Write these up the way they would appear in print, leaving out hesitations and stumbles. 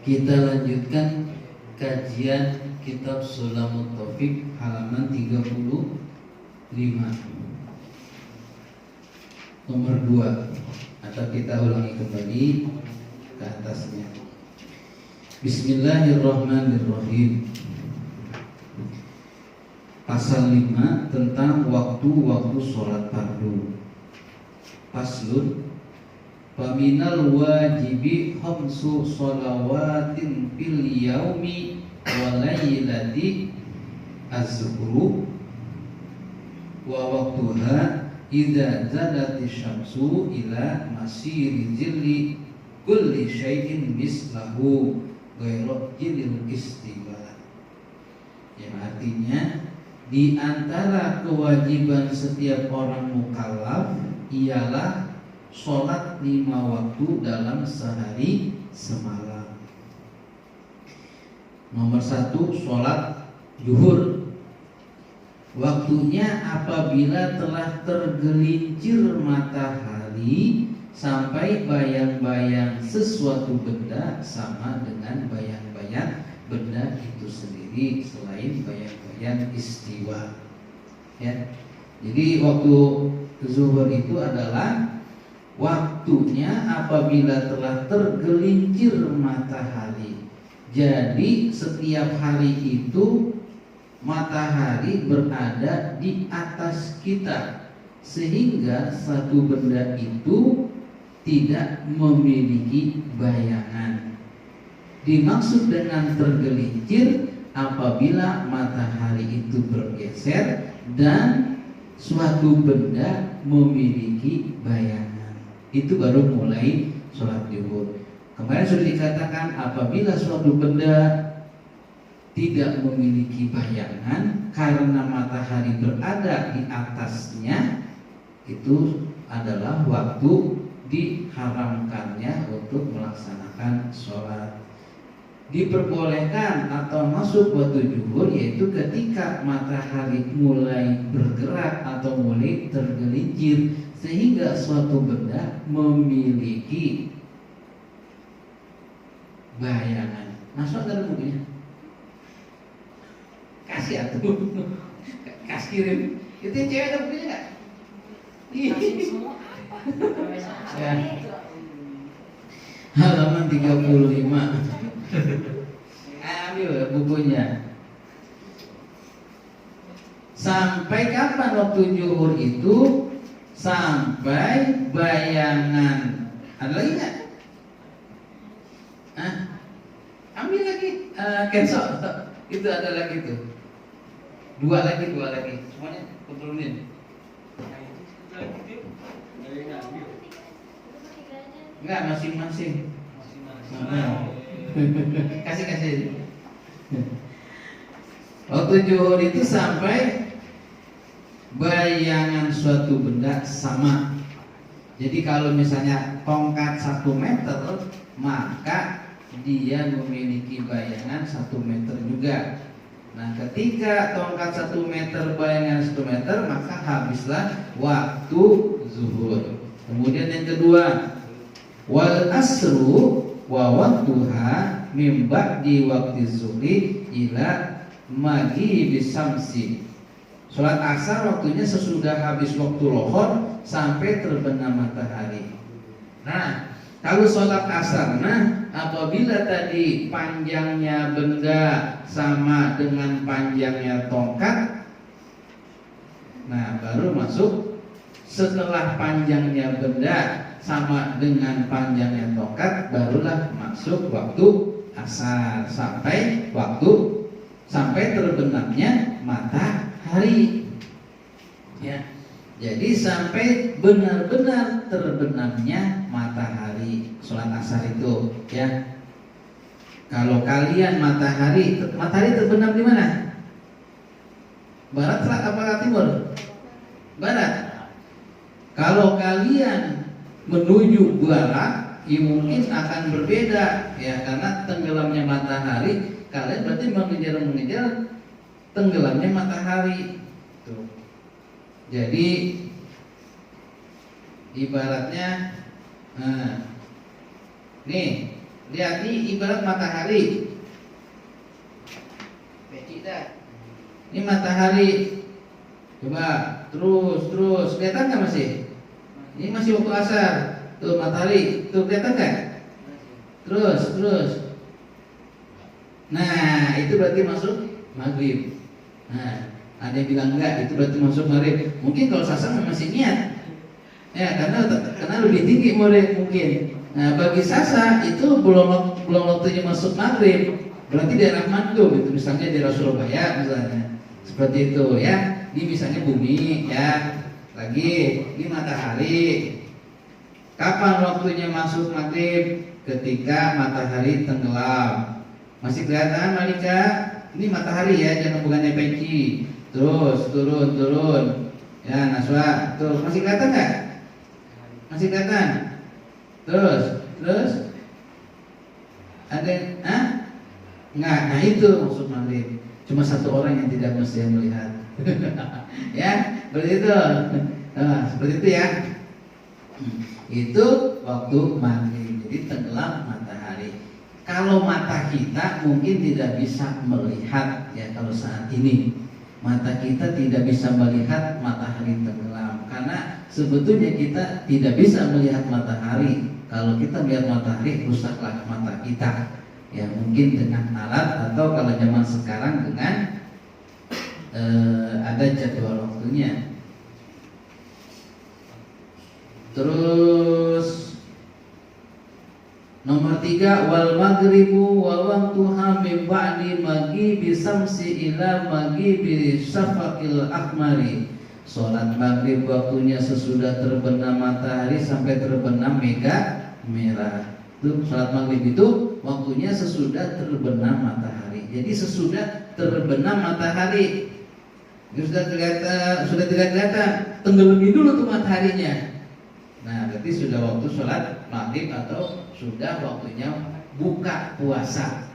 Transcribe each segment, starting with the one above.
Kita lanjutkan kajian kitab Sulamut Taufik halaman 35 nomor 2, atau kita ulangi kembali ke atasnya. Bismillahirrahmanirrahim. Pasal 5 tentang waktu-waktu sholat fardu. Faslun, faminal wajibi khamsu sholawatin fil yaumi wa laylati az-zuhru wa waqtuha idza zalati syamsu ila masiri zilli kulli syai'in mislahu ghairu jilil istiwa. Yang artinya, di antara kewajiban setiap orang mukallaf ialah sholat 5 waktu dalam sehari semalam. Nomor 1, sholat zuhur. Waktunya apabila telah tergelincir matahari sampai bayang-bayang sesuatu benda sama dengan bayang-bayang benda itu sendiri selain bayang-bayang istiwa. Ya. Jadi waktu zuhur itu adalah waktunya apabila telah tergelincir matahari. Jadi setiap hari itu matahari berada di atas kita, sehingga satu benda itu tidak memiliki bayangan. Dimaksud dengan tergelincir apabila matahari itu bergeser dan suatu benda memiliki bayangan. Itu baru mulai sholat zuhur. Kemarin sudah dikatakan apabila suatu benda tidak memiliki bayangan karena matahari berada di atasnya, itu adalah waktu diharamkannya untuk melaksanakan sholat. Diperbolehkan atau masuk waktu zuhur yaitu ketika matahari mulai bergerak atau mulai tergelincir sehingga suatu benda memiliki bayangan. Masuk dalam bukunya. Kasih atuh. Kasih kirim. Itu yang cewek ada bukunya enggak? Kasih semua. Ya. Halaman 35. Ambil bukunya. Sampai kapan waktu zuhur itu? Sampai bayangan. Ada lagi nggak? Ambil lagi. Cancel. Itu ada lagi tuh. Dua lagi. Semuanya kumpulin. Enggak, masing-masing. Kasih. Waktu zuhur itu sampai bayangan suatu benda sama. Jadi kalau misalnya tongkat 1 meter, maka dia memiliki bayangan 1 meter juga. Nah, ketika tongkat 1 meter bayangan 1 meter, maka habislah waktu zuhur. Kemudian yang kedua, wal asru wa waktuha min ba'di waqti zuhri ila maghibi syamsi. Sholat asar waktunya sesudah habis waktu lohor sampai terbenam matahari. Nah, kalau sholat asar, apabila tadi panjangnya benda sama dengan panjangnya tongkat, nah baru masuk. Setelah panjangnya benda sama dengan panjangnya tongkat, barulah masuk waktu asar sampai terbenamnya matahari. Ya. Jadi sampai benar-benar terbenamnya matahari sholat asar itu, ya. Kalau kalian matahari terbenam di mana? Barat, apakah timur? Barat. Kalau kalian menuju barat, ya mungkin akan berbeda, ya, karena tenggelamnya matahari, kalian berarti mengejar tenggelamnya matahari. Tuh. Jadi ibaratnya, nih Lihat ini ibarat matahari. Peci dah. Ini matahari. Coba terus kelihatan nggak masih? Ini masih waktu asar. Tuh matahari, tuh kelihatan nggak? Terus. Nah, itu berarti masuk maghrib. Nah, ada yang bilang enggak, itu berarti masuk maghrib. Mungkin kalau sasang masih niat. Ya, karena lebih tinggi mungkin. Nah, bagi Sasa itu belum waktunya masuk maghrib, berarti daerah Mandung itu, misalnya daerah Surabaya misalnya, seperti itu ya. Ini misalnya bumi ya, lagi ini matahari. Kapan waktunya masuk maghrib? Ketika matahari tenggelam. Masih kelihatan Malika? Ini matahari ya, jangan bukannya peci. Terus turun. Ya Naswa, tuh masih kelihatan nggak? Masih kelihatan? Terus ada enggak, nah itu maksud maghrib. Cuma satu orang yang tidak mesti melihat. Ya, seperti itu. Nah, seperti itu ya. Itu waktu maghrib. Jadi tenggelam matahari. Kalau mata kita mungkin tidak bisa melihat ya, kalau saat ini mata kita tidak bisa melihat matahari tenggelam, karena sebetulnya kita tidak bisa melihat matahari. Kalau kita melihat matahari, rusaklah mata kita. Ya mungkin dengan alat, atau kalau zaman sekarang dengan ada jadwal waktunya. Terus nomor 3, wal maghribu wa waqtuha min ba'di maghibi samsi ila maghibi syafaqil akmari. Salat maghrib waktunya sesudah terbenam matahari sampai terbenam merah. Itu salat maghrib itu waktunya sesudah terbenam matahari. Jadi sesudah terbenam matahari, itu sudah tidak kelihatan, tenggelami dulu tuh mataharinya. Nah, berarti sudah waktu sholat maghrib atau sudah waktunya buka puasa.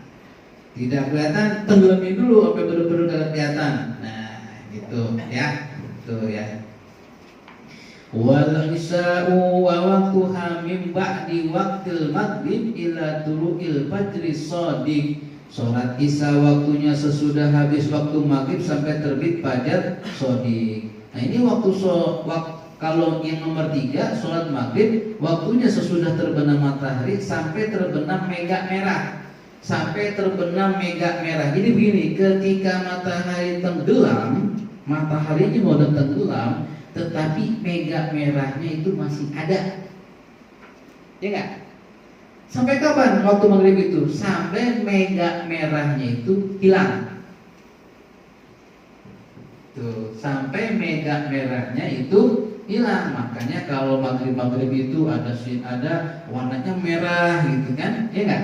Tidak kelihatan, tenggelami dulu sampai benar-benar kelihatan. Nah, gitu ya. Tuh ya. Wal isya'u wa waqtuha min ba'di waqtil maghrib ila tulu'il fajri shadiq. Salat isya waktunya sesudah habis waktu maghrib sampai terbit fajar shadiq. Nah, ini kalau yang nomor 3, sholat maghrib waktunya sesudah terbenam matahari sampai terbenam mega merah. Sampai terbenam mega merah. Jadi begini, ketika matahari tenggelam, mataharinya mau tenggelam, tetapi mega merahnya itu masih ada. Ya enggak? Sampai kapan waktu maghrib itu? Sampai mega merahnya itu hilang. Tuh, sampai mega merahnya itu hilang. Makanya kalau maghrib itu ada warnanya merah gitu kan, ya nggak?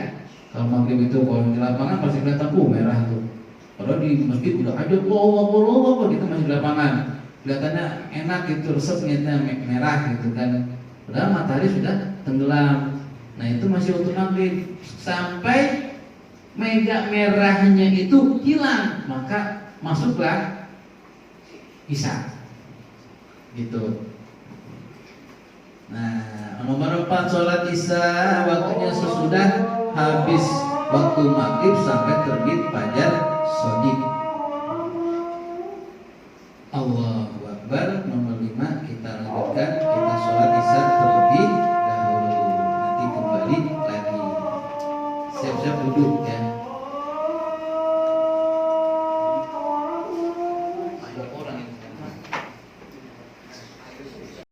Kalau maghrib itu kalau di lapangan pasti kelihatan merah tuh. Kalau di masjid udah ada wow gitu, masih di lapangan kelihatannya enak gitu, resep ternyata merah gitu kan. Padahal matahari sudah tenggelam. Nah itu masih waktu maghrib sampai mega merahnya itu hilang, maka masuklah isya gitu. Nah, nomor 4, sholat isya waktunya sesudah habis waktu maghrib sampai terbit fajar shadiq. Allahu Akbar. Nomor 5 kita lanjutkan, kita sholat isya terlebih dahulu. Nanti kembali lagi. Siap-siap duduk ya.